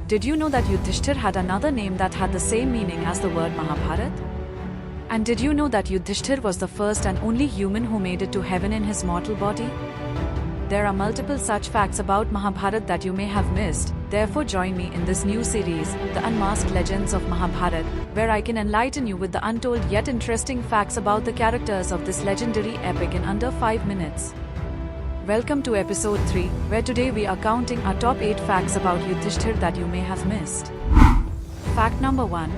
Did you know that Yudhishthir had another name that had the same meaning as the word Mahabharat? And did you know that Yudhishthir was the first and only human who made it to heaven in his mortal body? There are multiple such facts about Mahabharat that you may have missed, therefore join me in this new series, The Unmasked Legends of Mahabharat, where I can enlighten you with the untold yet interesting facts about the characters of this legendary epic in under 5 minutes. Welcome to episode 3, where today we are counting our top 8 facts about Yudhishthir that you may have missed. Fact number 1.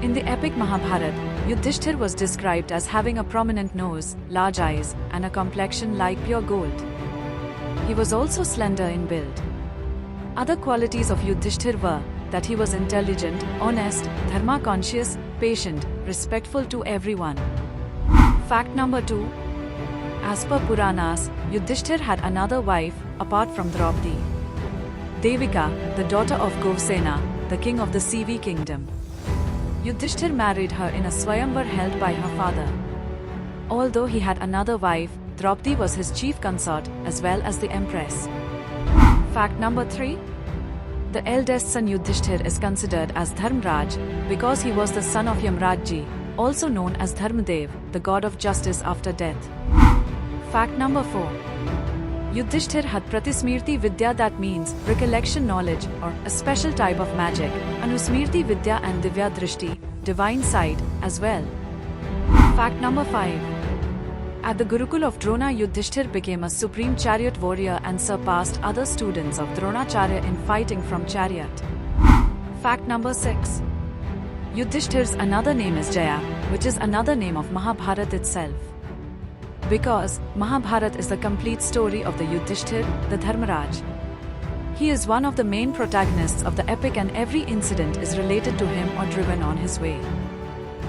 In the epic Mahabharat, Yudhishthir was described as having a prominent nose, large eyes, and a complexion like pure gold. He was also slender in build. Other qualities of Yudhishthir were that he was intelligent, honest, dharma-conscious, patient, respectful to everyone. Fact number 2. As per Puranas, Yudhishthir had another wife, apart from Draupadi. Devika, the daughter of Govsena, the king of the Sivi kingdom. Yudhishthir married her in a Swayamvar held by her father. Although he had another wife, Draupadi was his chief consort, as well as the empress. Fact number 3. The eldest son Yudhishthir is considered as Dharmraj, because he was the son of Yamrajji, also known as Dharmadev, the god of justice after death. Fact number 4. Yudhishthir had Pratismrti Vidya, that means recollection knowledge, or a special type of magic, Anusmrti Vidya and Divya Drishti, divine sight, as well. Fact number 5. At the Gurukul of Drona, Yudhishthir became a supreme chariot warrior and surpassed other students of Dronacharya in fighting from chariot. Fact number 6. Yudhishthir's another name is Jaya, which is another name of Mahabharat itself. Because Mahabharat is the complete story of the Yudhishthir, the Dharmaraj. He is one of the main protagonists of the epic and every incident is related to him or driven on his way.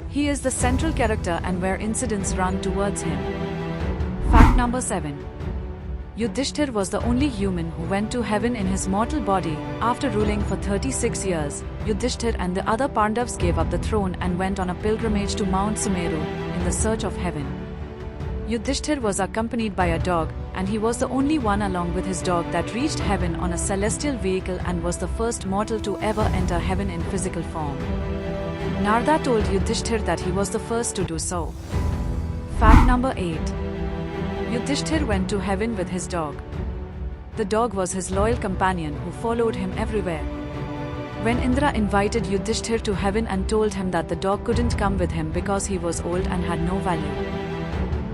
He is the central character and where incidents run towards him. Fact number 7. Yudhishthir was the only human who went to heaven in his mortal body. After ruling for 36 years, Yudhishthir and the other Pandavas gave up the throne and went on a pilgrimage to Mount Sumeru, in the search of heaven. Yudhishthir was accompanied by a dog, and he was the only one along with his dog that reached heaven on a celestial vehicle and was the first mortal to ever enter heaven in physical form. Narada told Yudhishthir that he was the first to do so. Fact number 8. Yudhishthir went to heaven with his dog. The dog was his loyal companion who followed him everywhere. When Indra invited Yudhishthir to heaven and told him that the dog couldn't come with him because he was old and had no value,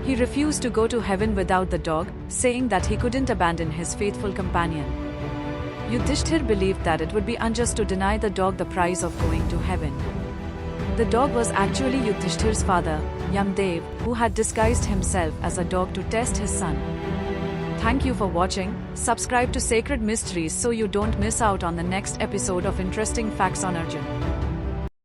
he refused to go to heaven without the dog, saying that he couldn't abandon his faithful companion. Yudhishthir believed that it would be unjust to deny the dog the prize of going to heaven. The dog was actually Yudhishthir's father, Yamdev, who had disguised himself as a dog to test his son. Thank you for watching. Subscribe to Sacred Mysteries so you don't miss out on the next episode of Interesting Facts on Arjun.